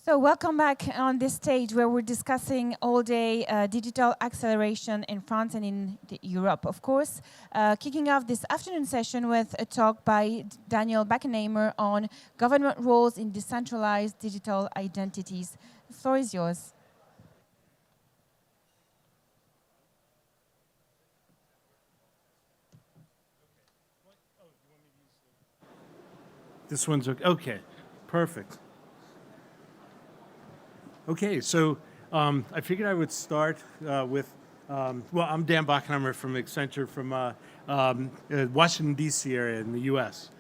So welcome back on this stage where we're discussing all day digital acceleration in France and in Europe, of course. Kicking off this afternoon session with a talk by Daniel BACHENHEIMER on government roles in decentralized digital identities. The floor is yours. This one's okay. Okay, perfect. Okay, so I figured I would start with, well, I'm Dan BACHENHEIMER from Accenture from Washington, D.C. area in the U.S.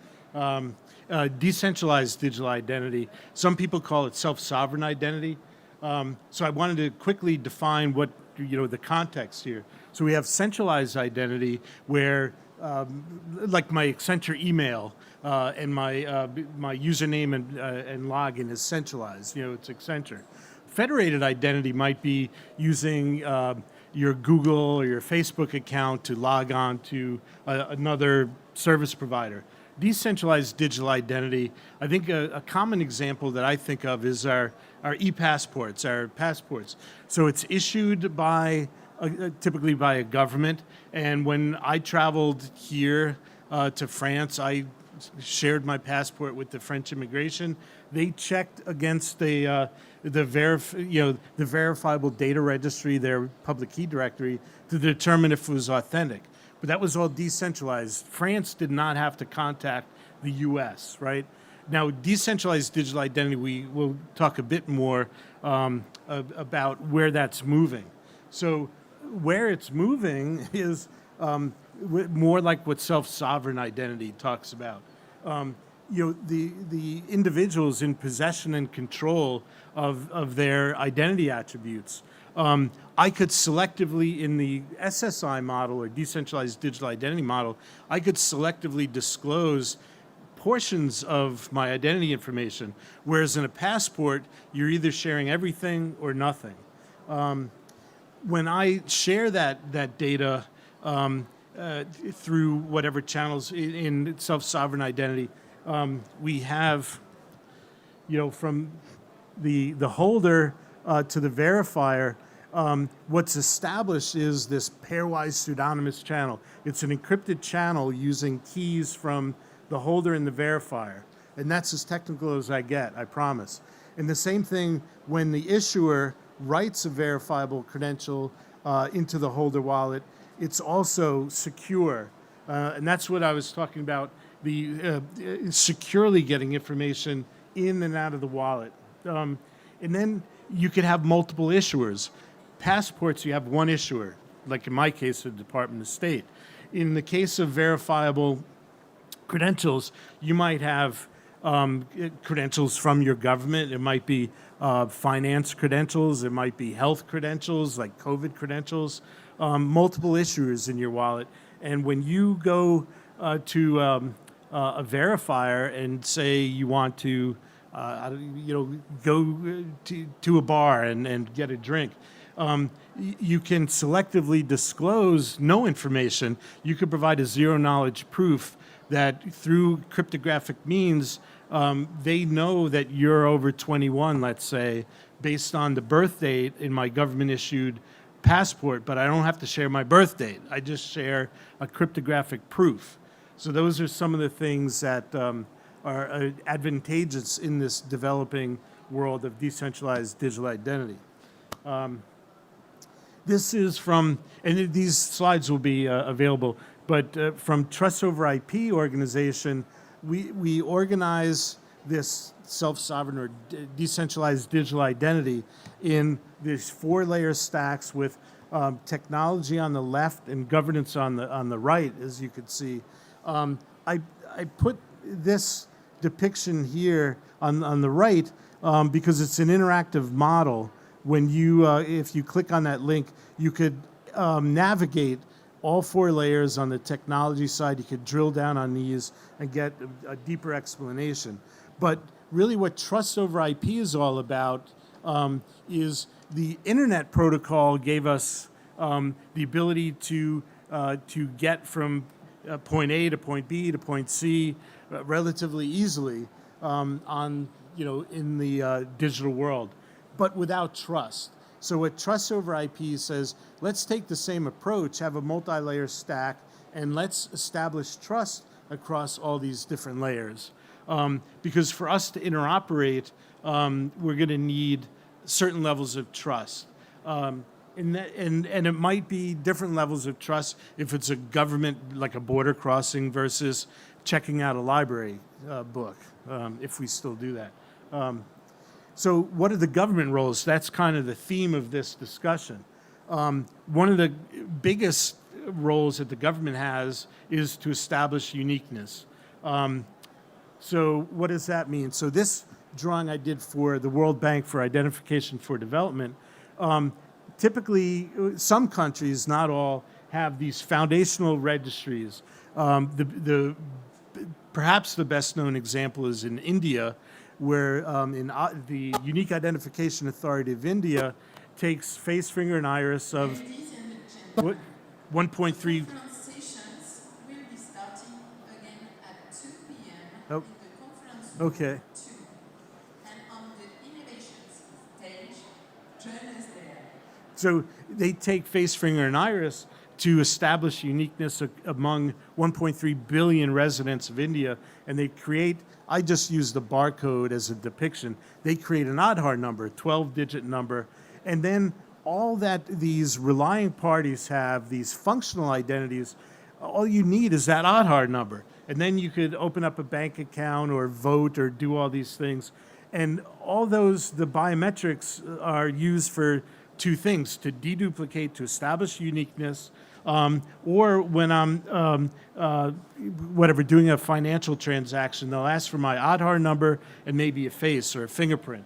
Decentralized digital identity. Some people call it self-sovereign identity. So I wanted to quickly define what, the context here. So we have centralized identity where, like my Accenture email and my username and login is centralized. It's Accenture. Federated identity might be using your Google or your Facebook account to log on to another service provider. Decentralized digital identity, I think a common example that I think of is our e-passports, our passports. So it's issued by, typically by a government, and when I traveled here to France, I shared my passport with the French immigration. They checked against the verifiable data registry, their public key directory, to determine if it was authentic. But that was all decentralized. France did not have to contact the US, right? Now, decentralized digital identity, we will talk a bit more about where that's moving. So where it's moving is more like what self-sovereign identity talks about. The individuals in possession and control of their identity attributes. I could selectively, in the SSI model or decentralized digital identity model, I could selectively disclose portions of my identity information, whereas in a passport, you're either sharing everything or nothing. When I share that data through whatever channels in self-sovereign identity, we have, from the holder to the verifier, what's established is this pairwise pseudonymous channel. It's an encrypted channel using keys from the holder and the verifier. And that's as technical as I get, I promise. And the same thing when the issuer writes a verifiable credential into the holder wallet, it's also secure. And that's what I was talking about, the securely getting information in and out of the wallet. And then you could have multiple issuers. Passports, you have one issuer, like in my case, the Department of State. In the case of verifiable credentials, you might have credentials from your government. It might be finance credentials. It might be health credentials, like COVID credentials. Multiple issuers in your wallet. And when you go to a verifier and say you want to, go to a bar and get a drink, you can selectively disclose no information. You could provide a zero-knowledge proof that through cryptographic means, they know that you're over 21, let's say, based on the birth date in my government-issued passport, but I don't have to share my birth date. I just share a cryptographic proof. So those are some of the things that are advantageous in this developing world of decentralized digital identity. This is from, and these slides will be available, but from Trust Over IP organization, we organize this self-sovereign or decentralized digital identity in these 4-layer stacks with technology on the left and governance on the right, as you could see. I put this depiction here on the right because it's an interactive model. When you, if you click on that link, you could navigate all 4 layers on the technology side. You could drill down on these and get a deeper explanation. But really what Trust Over IP is all about is the internet protocol gave us the ability to get from point A to point B to point C relatively easily on in the digital world, but without trust. So what Trust over IP says, let's take the same approach, have a multi-layer stack, and let's establish trust across all these different layers. Because for us to interoperate, we're going to need certain levels of trust. And it might be different levels of trust if it's a government, like a border crossing, versus checking out a library book, if we still do that. So what are the government roles? That's kind of the theme of this discussion. One of the biggest roles that the government has is to establish uniqueness. So what does that mean? So this drawing I did for the World Bank for Identification for Development, typically some countries, not all, have these foundational registries. Perhaps the best known example is in India, where the Unique Identification Authority of India takes face, finger, and iris of 1.3. Conference sessions will be starting again at 2 p.m. Oh, in the conference room okay. 2. And on the innovations stage, join us there. So they take face, finger, and iris to establish uniqueness among 1.3 billion residents of India, and they create, I just use the barcode as a depiction, they create an Aadhaar number, 12-digit number, and then all that these relying parties have, these functional identities, all you need is that Aadhaar number. And then you could open up a bank account or vote or do all these things. And all those, the biometrics are used for two things: to deduplicate, to establish uniqueness, or when I'm doing a financial transaction, they'll ask for my Aadhaar number and maybe a face or a fingerprint.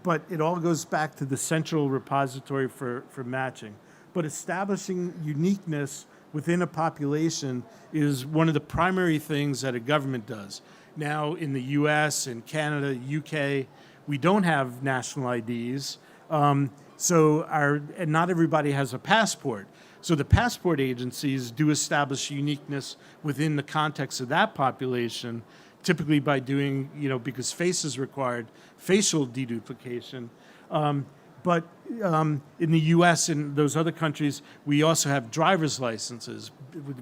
But it all goes back to the central repository for matching. But establishing uniqueness within a population is one of the primary things that a government does. Now in the US and Canada, UK, we don't have national IDs. And not everybody has a passport. So the passport agencies do establish uniqueness within the context of that population, typically by doing, because face is required, facial deduplication. But in the US and those other countries, we also have driver's licenses,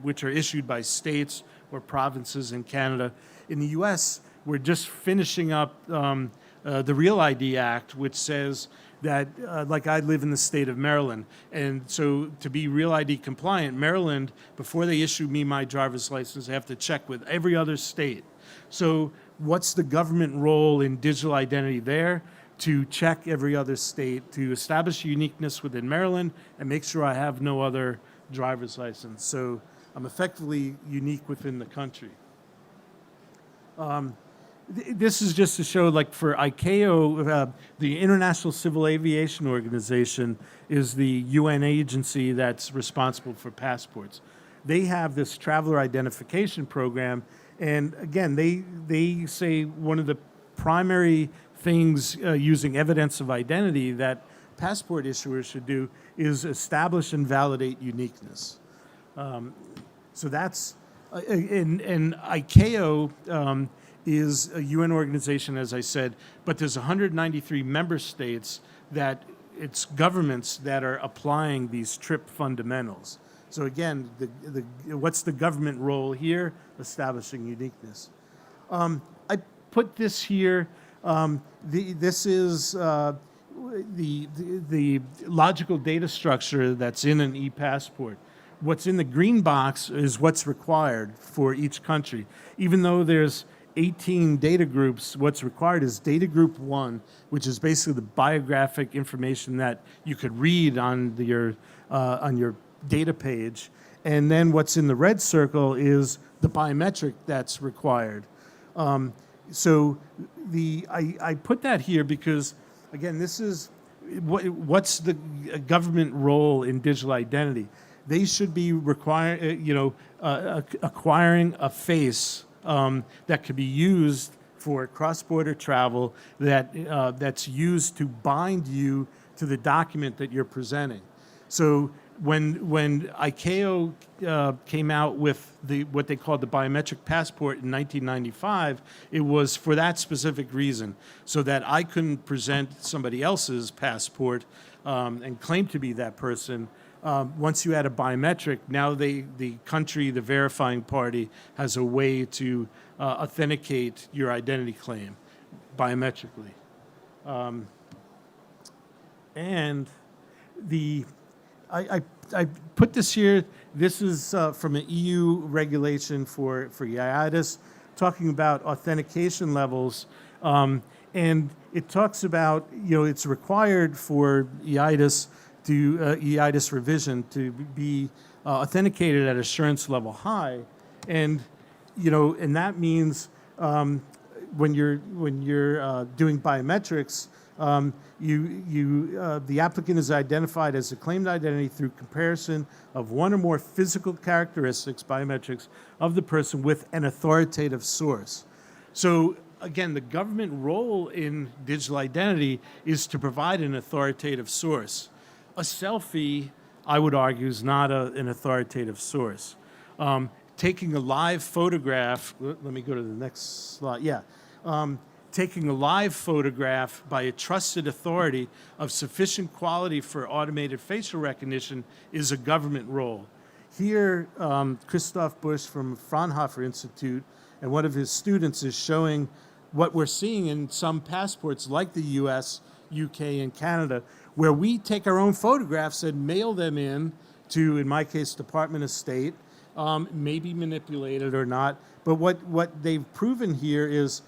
which are issued by states or provinces in Canada. In the US, we're just finishing up the Real ID Act, which says that, like I live in the state of Maryland, and so to be Real ID compliant, Maryland, before they issue me my driver's license, I have to check with every other state. So what's the government role in digital identity there? To check every other state, to establish uniqueness within Maryland, and make sure I have no other driver's license. So I'm effectively unique within the country. This is just to show, like for ICAO, the International Civil Aviation Organization is the UN agency that's responsible for passports. They have this traveler identification program, and again, they say one of the primary things using evidence of identity that passport issuers should do is establish and validate uniqueness. So that's, and ICAO is a UN organization, as I said, but there's 193 member states that it's governments that are applying these TRIP fundamentals. So again, what's the government role here? Establishing uniqueness. I put this here. This is the logical data structure that's in an e-passport. What's in the green box is what's required for each country. Even though there's 18 data groups, what's required is data group 1, which is basically the biographic information that you could read on your data page. And then what's in the red circle is the biometric that's required. So I put that here because, again, this is what's the government role in digital identity. They should be acquiring a face that could be used for cross-border travel that's used to bind you to the document that you're presenting. So When ICAO came out with what they called the biometric passport in 1995, it was for that specific reason, so that I couldn't present somebody else's passport and claim to be that person. Once you add a biometric, now the country, the verifying party, has a way to authenticate your identity claim biometrically. And I put this here. This is from an EU regulation for EIDAS, talking about authentication levels. And it talks about, it's required for EIDAS EIDAS revision to be authenticated at assurance level high. And, and that means when you're doing biometrics, the applicant is identified as a claimed identity through comparison of one or more physical characteristics, biometrics, of the person with an authoritative source. So again, the government role in digital identity is to provide an authoritative source. A selfie, I would argue, is not an authoritative source. Taking a live photograph, let me go to the next slide, taking a live photograph by a trusted authority of sufficient quality for automated facial recognition is a government role. Here, Christoph Busch from Fraunhofer Institute and one of his students is showing what we're seeing in some passports like the US, UK, and Canada, where we take our own photographs and mail them in my case, Department of State, maybe manipulated or not. But what they've proven here is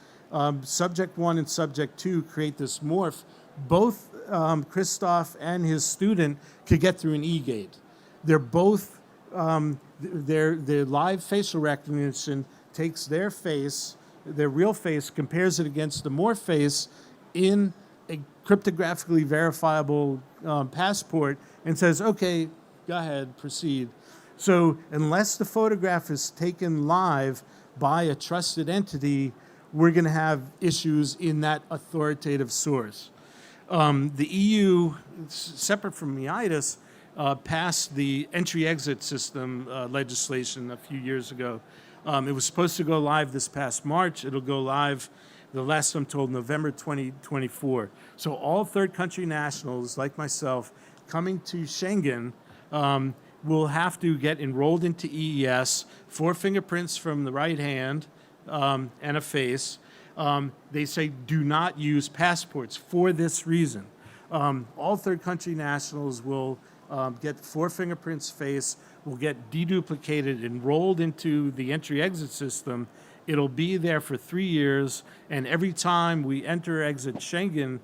subject 1 and subject 2 create this morph. Both Christoph and his student could get through an e-gate. They're both, their live facial recognition takes their face, their real face, compares it against the morph face in a cryptographically verifiable passport and says, okay, go ahead, proceed. So unless the photograph is taken live by a trusted entity, we're going to have issues in that authoritative source. The EU, separate from EIDAS, passed the entry-exit system legislation a few years ago. It was supposed to go live this past March. It'll go live, the last I'm told, November 2024. So all third country nationals, like myself, coming to Schengen will have to get enrolled into EES, 4 fingerprints from the right hand, and a face. They say do not use passports for this reason. All third country nationals will get 4 fingerprints face, will get deduplicated, enrolled into the entry-exit system. It'll be there for 3 years, and every time we enter or exit Schengen,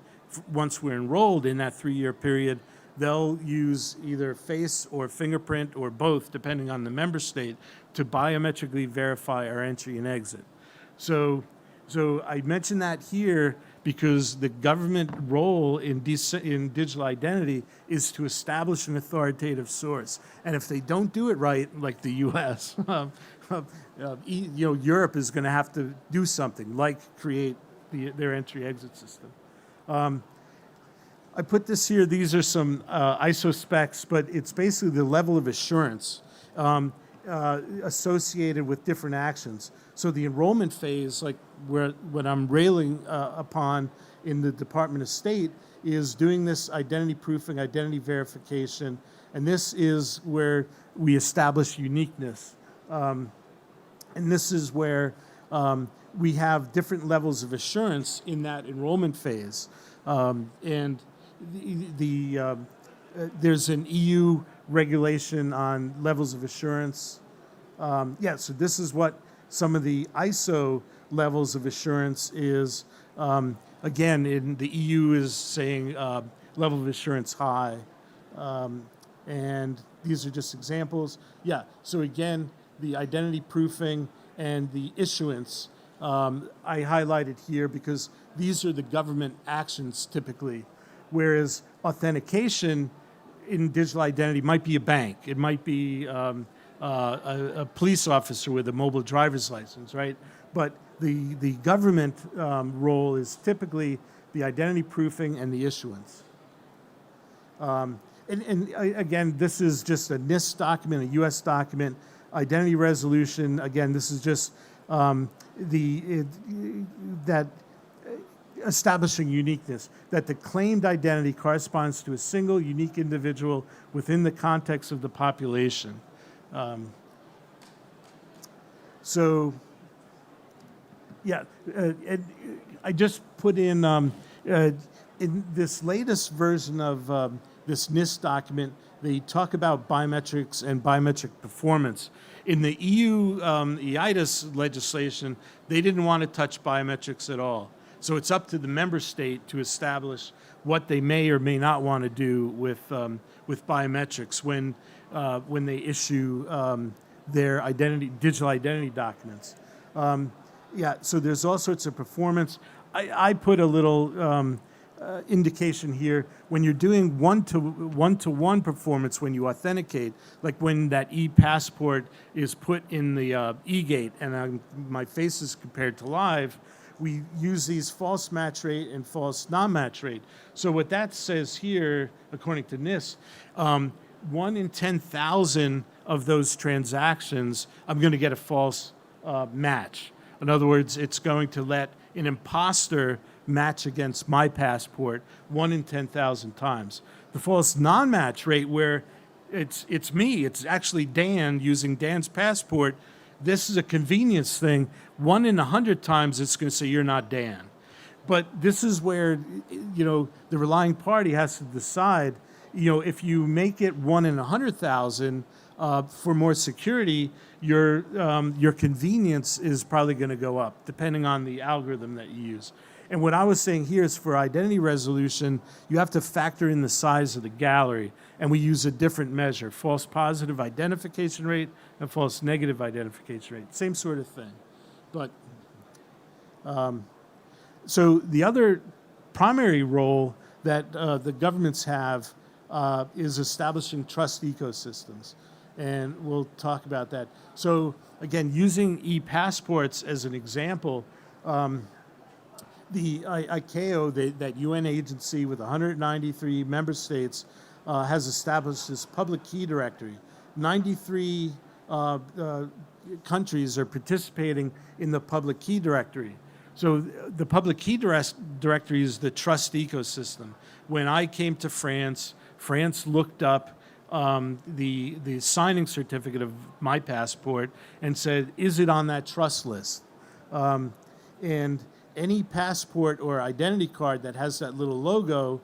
once we're enrolled in that 3-year period, they'll use either face or fingerprint or both, depending on the member state, to biometrically verify our entry and exit. So I mention that here because the government role in digital identity is to establish an authoritative source. And if they don't do it right, like the US, Europe is going to have to do something, like create their entry-exit system. I put this here. These are some ISO specs, but it's basically the level of assurance associated with different actions. So the enrollment phase, like what I'm railing upon in the Department of State, is doing this identity proofing, identity verification, and this is where we establish uniqueness. And this is where we have different levels of assurance in that enrollment phase. And there's an EU regulation on levels of assurance. So this is what some of the ISO levels of assurance is. Again, in the EU is saying level of assurance high. And these are just examples. So again, the identity proofing and the issuance I highlighted here because these are the government actions typically. Whereas authentication in digital identity might be a bank. It might be a police officer with a mobile driver's license, right? But the government role is typically the identity proofing and the issuance. Again, this is just a NIST document, a U.S. document, identity resolution. Again, this is just that establishing uniqueness, that the claimed identity corresponds to a single unique individual within the context of the population. So, yeah, and I just put in this latest version of this NIST document, they talk about biometrics and biometric performance. In the EU EIDAS legislation, they didn't want to touch biometrics at all. So it's up to the member state to establish what they may or may not want to do with biometrics when they issue their digital identity documents. Yeah, so there's all sorts of performance. I put a little indication here when you're doing one-to-one performance when you authenticate, like when that e-passport is put in the e-gate and my face is compared to live, we use these false match rate and false non-match rate. So what that says here, according to NIST, 1 in 10,000 of those transactions, I'm going to get a false match. In other words, it's going to let an imposter match against my passport 1 in 10,000 times. The false non-match rate, where it's me, it's actually Dan using Dan's passport, this is a convenience thing. 1 in 100 times it's going to say you're not Dan. But this is where, the relying party has to decide, if you make it 1 in 100,000 for more security, your convenience is probably going to go up, depending on the algorithm that you use. And what I was saying here is for identity resolution, you have to factor in the size of the gallery, and we use a different measure, false positive identification rate and false negative identification rate. Same sort of thing. But so the other primary role that the governments have is establishing trust ecosystems. And we'll talk about that. So again, using e-passports as an example, the ICAO, that UN agency with 193 member states, has established this public key directory. 93 countries are participating in the public key directory. So the public key directory is the trust ecosystem. When I came to France, France looked up the signing certificate of my passport and said, is it on that trust list? And any passport or identity card that has that little logo,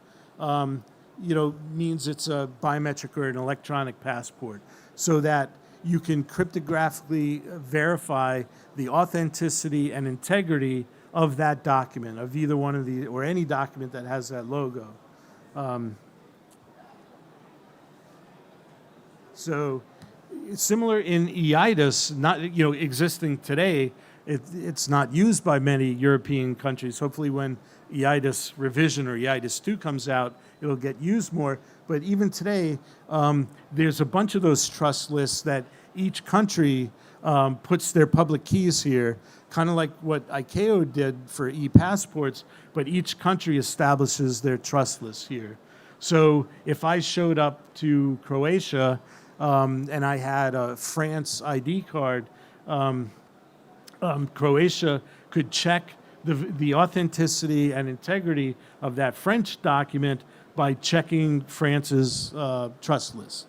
means it's a biometric or an electronic passport, so that you can cryptographically verify the authenticity and integrity of that document, of either one of the, or any document that has that logo. So similar in EIDAS, not existing today, it's not used by many European countries. Hopefully when EIDAS revision or EIDAS 2 comes out, it'll get used more. But even today, there's a bunch of those trust lists that each country puts their public keys here, kind of like what ICAO did for e-passports, but each country establishes their trust list here. So if I showed up to Croatia and I had a France ID card, Croatia could check the authenticity and integrity of that French document by checking France's trust list.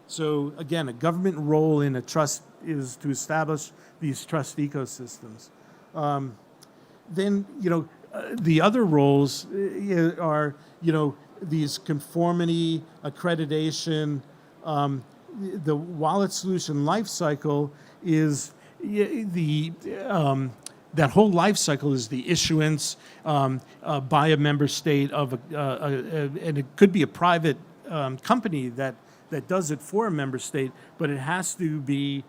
So again, a government role in a trust is to establish these trust ecosystems. Then, the other roles are, these conformity, accreditation. The wallet solution lifecycle is that whole life cycle is the issuance by a member state of and it could be a private company that does it for a member state, but it has to be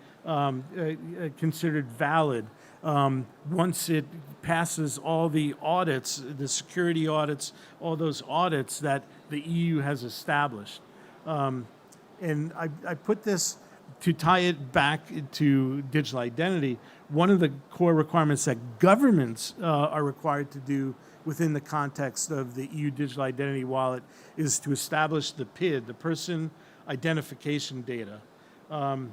considered valid once it passes all the audits, the security audits, all those audits that the EU has established. And I put this to tie it back to digital identity. One of the core requirements that governments are required to do within the context of the EU Digital Identity Wallet is to establish the PID, the Person Identification Data. And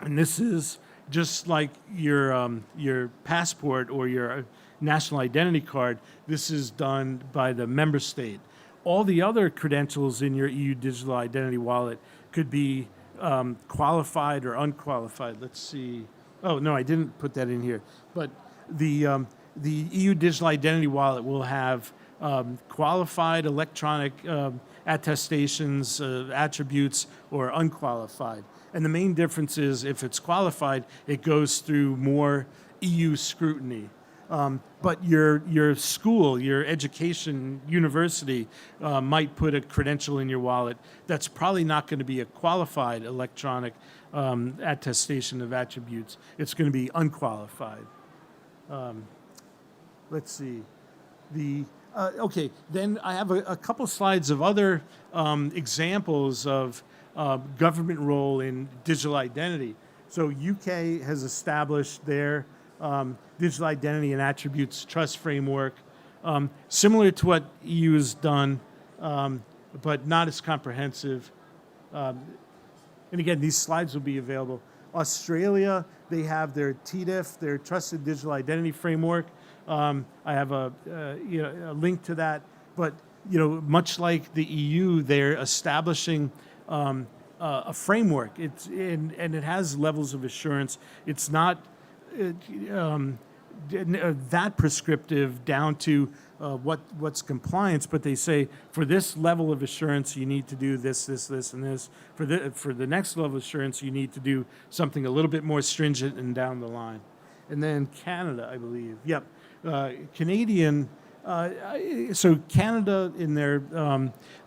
this is just like your passport or your national identity card. This is done by the member state. All the other credentials in your EU Digital Identity Wallet could be qualified or unqualified. Let's see. Oh, no, I didn't put that in here. But the EU Digital Identity Wallet will have qualified electronic attestations, attributes, or unqualified. And the main difference is if it's qualified, it goes through more EU scrutiny. But your school, your education, university might put a credential in your wallet that's probably not going to be a qualified electronic attestation of attributes. It's going to be unqualified. Let's see. Okay, then I have a couple slides of other examples of government role in digital identity. So UK has established their digital identity and attributes trust framework, similar to what EU has done, but not as comprehensive. And again, these slides will be available. Australia, they have their TDIF, their Trusted Digital Identity Framework. I have a link to that. But much like the EU, they're establishing a framework. And it has levels of assurance. It's not that prescriptive down to what's compliance, but they say for this level of assurance you need to do this, and this. For the next level of assurance you need to do something a little bit more stringent and down the line. And then Canada, I believe. Yep, Canadian. So Canada in their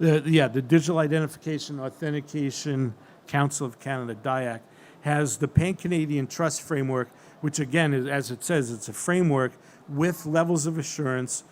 the Digital Identification Authentication Council of Canada, DIAC, has the Pan-Canadian Trust Framework, which again, as it says, it's a framework with levels of assurance.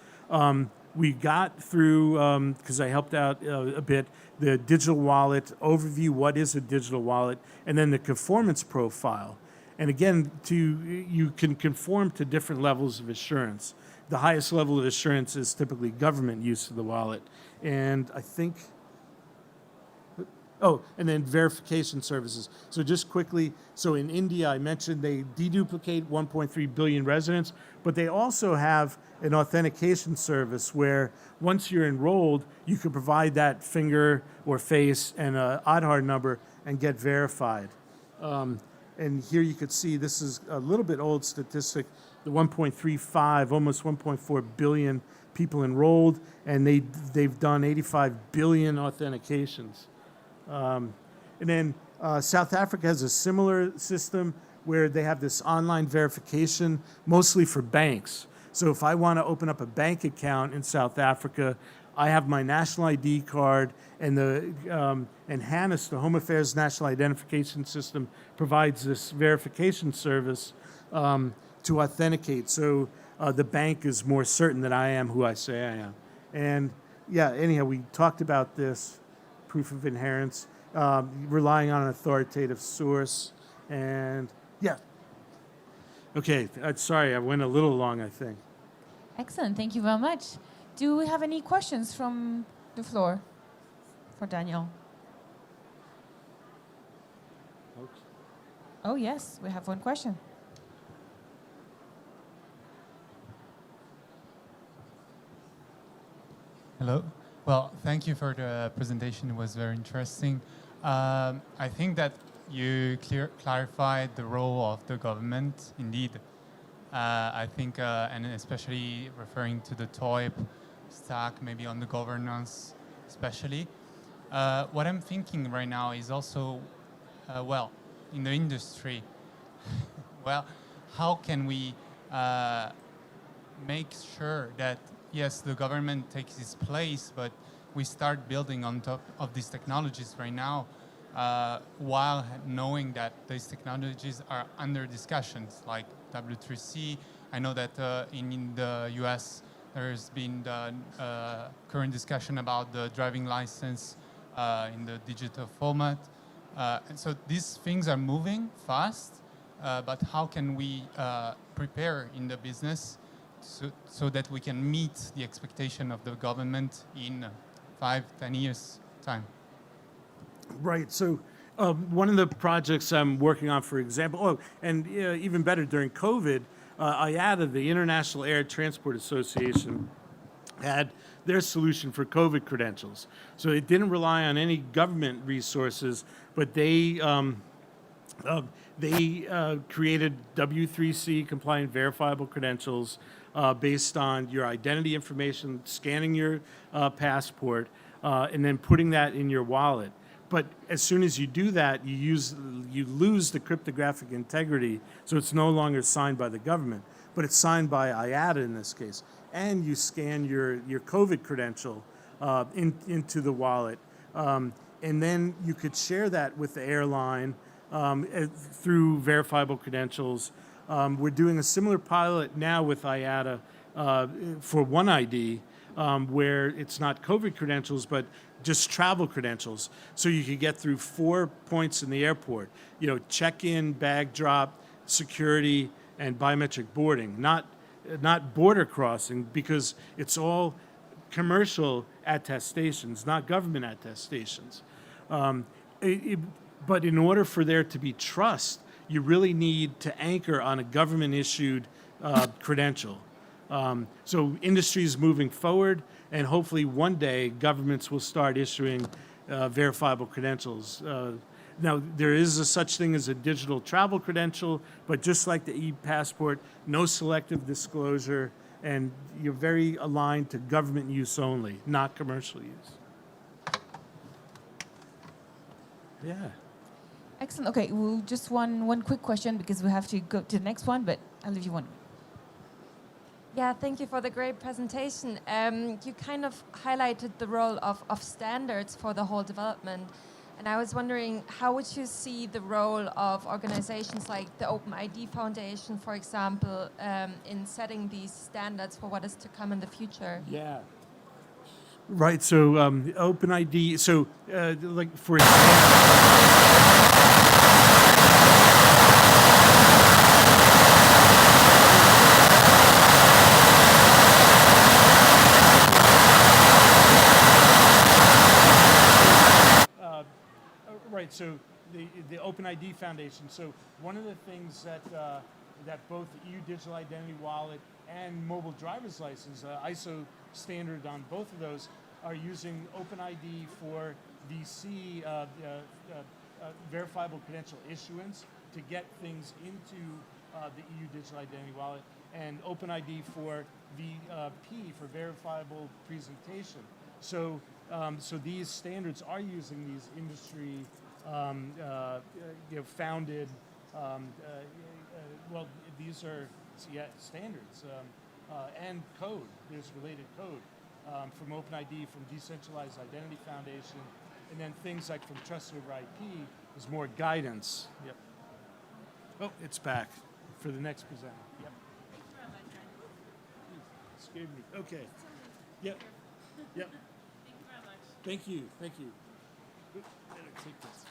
We got through, because I helped out a bit, the digital wallet overview, what is a digital wallet, and then the conformance profile. And again, you can conform to different levels of assurance. The highest level of assurance is typically government use of the wallet. And I think, and then verification services. So just quickly, so in India, I mentioned they deduplicate 1.3 billion residents, but they also have an authentication service where once you're enrolled, you can provide that finger or face and an Aadhaar number and get verified. And here you could see, this is a little bit old statistic, the 1.35, almost 1.4 billion people enrolled, and they've done 85 billion authentications. And then South Africa has a similar system where they have this online verification, mostly for banks. So if I want to open up a bank account in South Africa, I have my national ID card, and and HANIS, the Home Affairs National Identification System, provides this verification service to authenticate. So the bank is more certain that I am who I say I am. And yeah, anyhow, we talked about this. Proof of inherence, relying on an authoritative source, and yeah. Okay, sorry, I went a little long, I think. Excellent, thank you very much. Do we have any questions from the floor for Daniel? Okay. Oh yes, we have one question. Hello. Well, thank you for the presentation. It was very interesting. I think that you clarified the role of the government. Indeed, I think, and especially referring to the TOIP stack, maybe on the governance, especially. What I'm thinking right now is also, well, in the industry, well, how can we make sure that yes, the government takes its place, but we start building on top of these technologies right now, while knowing that these technologies are under discussions, like W3C. I know that in the US, there's been the current discussion about the driving license in the digital format. And so these things are moving fast, but how can we prepare in the business so that we can meet the expectation of the government in 5-10 years' time? Right. So one of the projects I'm working on, for example, and even better during COVID, IATA, the International Air Transport Association, had their solution for COVID credentials. So it didn't rely on any government resources, but they created W3C compliant verifiable credentials based on your identity information, scanning your passport, and then putting that in your wallet. But as soon as you do that, you lose the cryptographic integrity, so it's no longer signed by the government, but it's signed by IATA in this case. And you scan your COVID credential into the wallet. And then you could share that with the airline through verifiable credentials. We're doing a similar pilot now with IATA for One ID, where it's not COVID credentials, but just travel credentials. So you could get through 4 points in the airport, check-in, bag drop, security, and biometric boarding, not border crossing, because it's all commercial attestations, not government attestations. But in order for there to be trust, you really need to anchor on a government-issued credential. So industry is moving forward, and hopefully one day governments will start issuing verifiable credentials. Now, there is a such thing as a digital travel credential, but just like the e-passport, no selective disclosure, and you're very aligned to government use only, not commercial use. Yeah. Excellent. Okay, well, just one quick question because we have to go to the next one, but I'll leave you one. Yeah, thank you for the great presentation. You kind of highlighted the role of standards for the whole development. And I was wondering, how would you see the role of organizations like the OpenID Foundation, for example, in setting these standards for what is to come in the future? Yeah. Right. So OpenID. So like for example. Right, so the OpenID Foundation. So one of the things that both the EU Digital Identity Wallet and mobile driver's license, ISO standard on both of those, are using OpenID for VC, verifiable credential issuance, to get things into the EU Digital Identity Wallet, and OpenID for VP, for verifiable presentation. So these standards are using these industry founded, well, these are standards and code. There's related code from OpenID, from Decentralized Identity Foundation, and then things like from Trusted Over IP is more guidance. Yep. Oh, it's back for the next presenter. Yep. Thank you very much, Daniel. Scared me. Okay. Yep. Yep. Thank you very much. Thank you. Thank you. Oop, better take this.